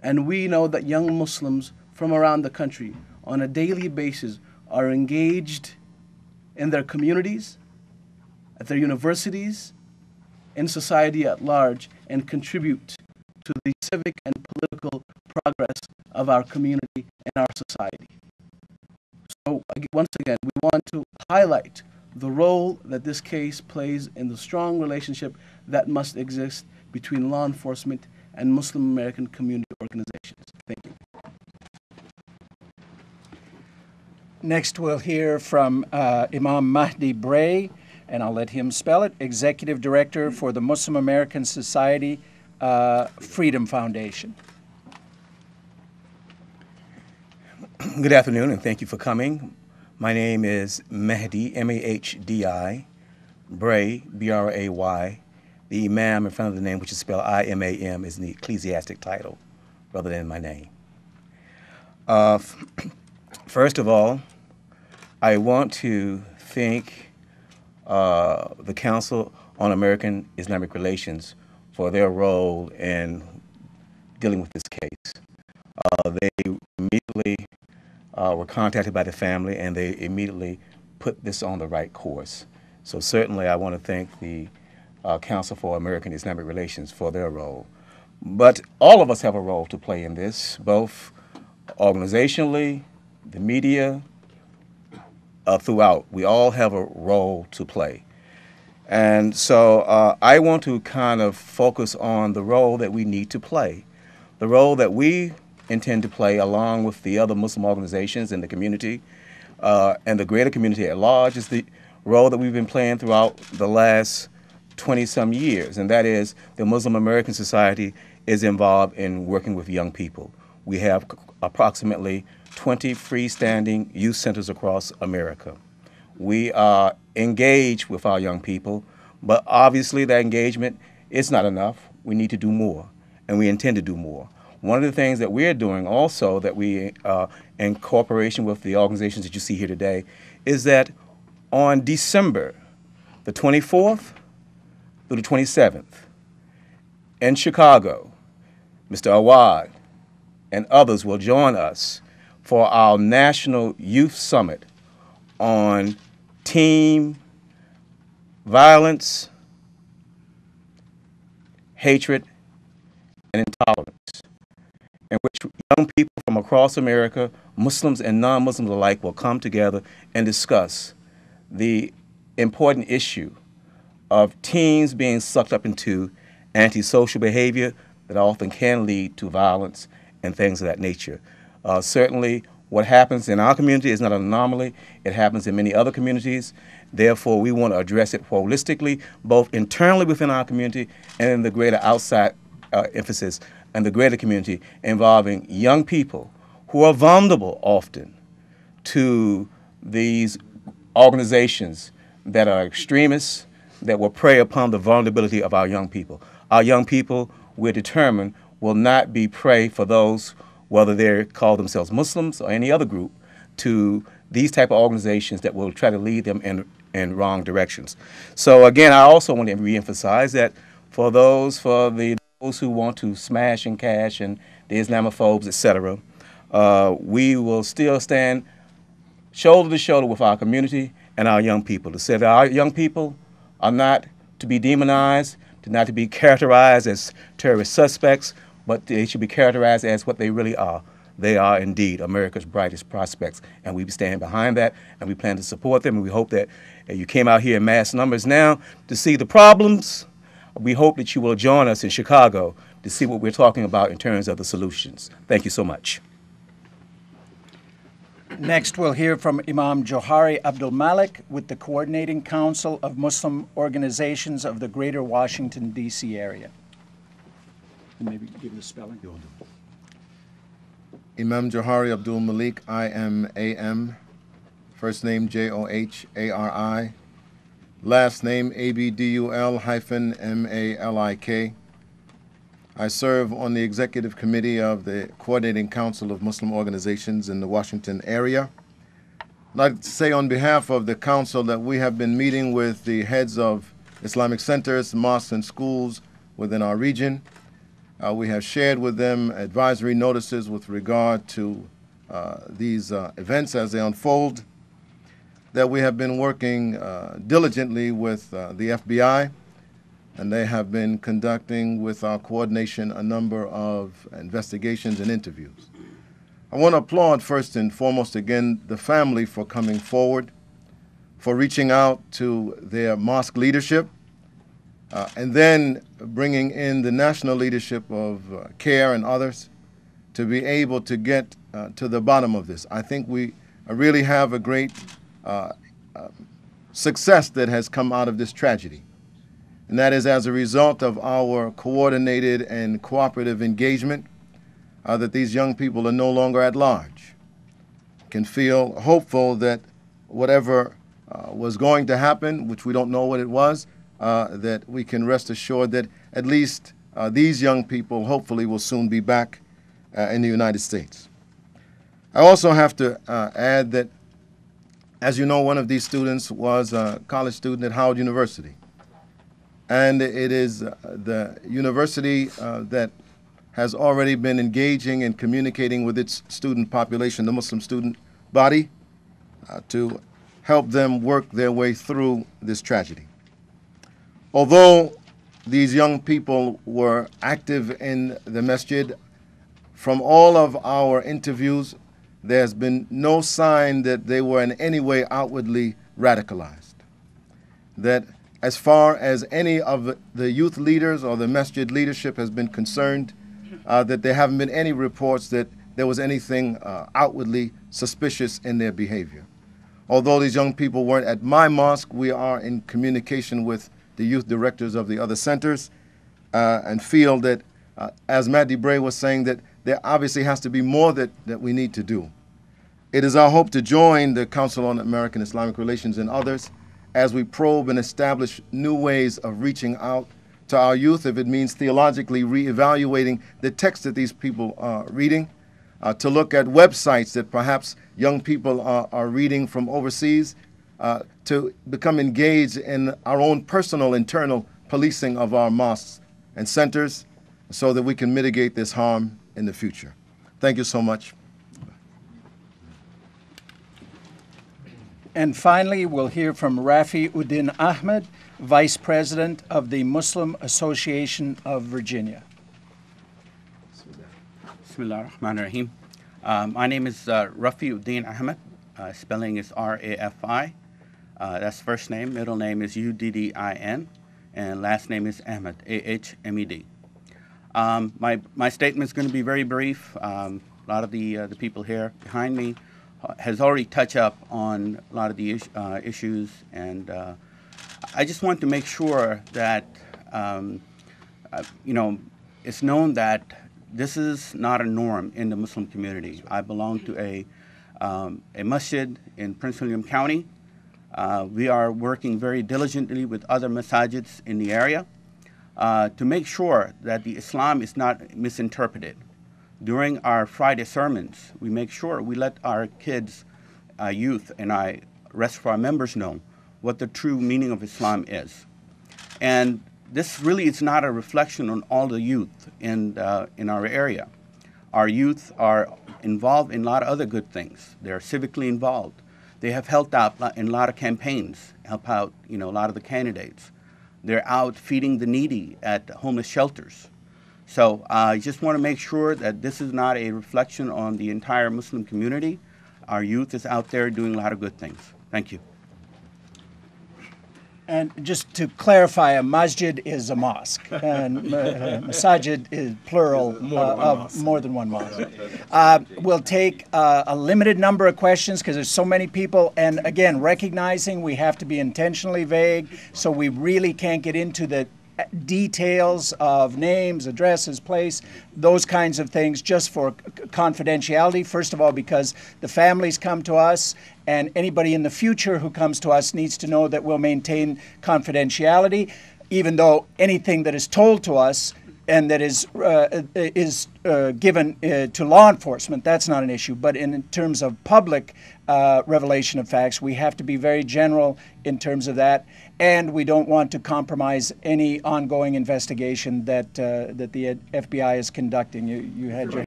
And we know that young Muslims from around the country on a daily basis are engaged in their communities, at their universities, in society at large, and contribute to the civic and political progress of our community and our society. So once again, we want to highlight the role that this case plays in the strong relationship that must exist between law enforcement and Muslim American community organizations. Thank you. Next, we'll hear from Imam Mahdi Bray, and I'll let him spell it, Executive Director for the Muslim American Society Freedom Foundation. Good afternoon, and thank you for coming. My name is Mahdi, M-A-H-D-I, Bray, B-R-A-Y. The Imam in front of the name, which is spelled I-M-A-M, is the ecclesiastic title rather than my name. First of all, I want to thank the Council on American Islamic Relations for their role in dealing with this case. They immediately were contacted by the family, and they immediately put this on the right course. So certainly I want to thank the Council for American Islamic Relations for their role. But all of us have a role to play in this, both organizationally, the media, throughout. We all have a role to play. And so I want to kind of focus on the role that we need to play. The role that we intend to play along with the other Muslim organizations in the community and the greater community at large is the role that we've been playing throughout the last 20-some years, and that is the Muslim American Society is involved in working with young people. We have approximately 20 freestanding youth centers across America. We are engaged with our young people, but obviously that engagement is not enough. We need to do more, and we intend to do more. One of the things that we're doing also that we, in cooperation with the organizations that you see here today, is that on December the 24th through the 27th in Chicago, Mr. Awad and others will join us for our National Youth Summit on teen violence, hatred, and intolerance, in which young people from across America, Muslims and non-Muslims alike, will come together and discuss the important issue of teens being sucked up into antisocial behavior that often can lead to violence and things of that nature. Certainly, what happens in our community is not an anomaly. It happens in many other communities. Therefore, we want to address it holistically, both internally within our community and in the greater outside emphasis and the greater community involving young people who are vulnerable often to these organizations that are extremists that will prey upon the vulnerability of our young people. Our young people, we're determined, will not be prey for those, whether they call themselves Muslims or any other group, to these type of organizations that will try to lead them in wrong directions. So again, I also want to reemphasize that for those who want to smash and cash and the Islamophobes, etc., we will still stand shoulder to shoulder with our community and our young people to say that our young people are not to be demonized, not to be characterized as terrorist suspects, but they should be characterized as what they really are. They are indeed America's brightest prospects, and we stand behind that, and we plan to support them, and we hope that you came out here in mass numbers now to see the problems. We hope that you will join us in Chicago to see what we're talking about in terms of the solutions. Thank you so much. Next, we'll hear from Imam Johari Abdul Malik with the Coordinating Council of Muslim Organizations of the Greater Washington, D.C. area. And maybe give the spelling. Imam Johari Abdul Malik, I-M-A-M, first name Johari, last name Abdul-Malik. I serve on the Executive Committee of the Coordinating Council of Muslim Organizations in the Washington area. I'd like to say on behalf of the Council that we have been meeting with the heads of Islamic centers, mosques, and schools within our region. We have shared with them advisory notices with regard to these events as they unfold, that we have been working diligently with the FBI, and they have been conducting with our coordination a number of investigations and interviews. I want to applaud first and foremost again the family for coming forward, for reaching out to their mosque leadership, and then bringing in the national leadership of CAIR and others to be able to get to the bottom of this. I think we really have a great success that has come out of this tragedy, and that is as a result of our coordinated and cooperative engagement that these young people are no longer at large. Can feel hopeful that whatever was going to happen, which we don't know what it was, that we can rest assured that at least these young people hopefully will soon be back in the United States. I also have to add that, as you know, one of these students was a college student at Howard University. And it is the university that has already been engaging and communicating with its student population, the Muslim student body, to help them work their way through this tragedy. Although these young people were active in the masjid, from all of our interviews, there's been no sign that they were in any way outwardly radicalized. That as far as any of the youth leaders or the masjid leadership has been concerned, that there haven't been any reports that there was anything outwardly suspicious in their behavior. Although these young people weren't at my mosque, we are in communication with the youth directors of the other centers and feel that, as Mahdi Bray was saying, that there obviously has to be more that we need to do. It is our hope to join the Council on American Islamic Relations and others as we probe and establish new ways of reaching out to our youth, if it means theologically reevaluating the text that these people are reading, to look at websites that perhaps young people are reading from overseas, to become engaged in our own personal internal policing of our mosques and centers so that we can mitigate this harm in the future. Thank you so much. And finally, we'll hear from Rafi Uddin Ahmed, Vice President of the Muslim Association of Virginia. Bismillah ar-Rahman ar-Rahim. My name is Rafi Uddin Ahmed. Spelling is R-A-F-I. That's first name. Middle name is U-D-D-I-N. And last name is Ahmed, A-H-M-E-D. My statement is going to be very brief. A lot of the people here behind me has already touched up on a lot of the issues, and I just want to make sure that it's known that this is not a norm in the Muslim community. I belong to a masjid in Prince William County. We are working very diligently with other masajids in the area to make sure that the Islam is not misinterpreted. During our Friday sermons, we make sure we let our kids, youth, and rest of our members know what the true meaning of Islam is. And this really is not a reflection on all the youth in our area. Our youth are involved in a lot of other good things. They're civically involved. They have helped out in a lot of campaigns, help out a lot of the candidates. They're out feeding the needy at homeless shelters. So I just want to make sure that this is not a reflection on the entire Muslim community. Our youth is out there doing a lot of good things. Thank you. And just to clarify, a masjid is a mosque, and masajid is plural of more than one mosque. We'll take a limited number of questions because there's so many people, and again, recognizing we have to be intentionally vague, so we really can't get into the details of names, addresses, place, those kinds of things, just for confidentiality. First of all, because the families come to us, and anybody in the future who comes to us needs to know that we'll maintain confidentiality, even though anything that is told to us and that is given to law enforcement, that's not an issue. But in terms of public revelation of facts, we have to be very general in terms of that, and we don't want to compromise any ongoing investigation that that the FBI is conducting. You had your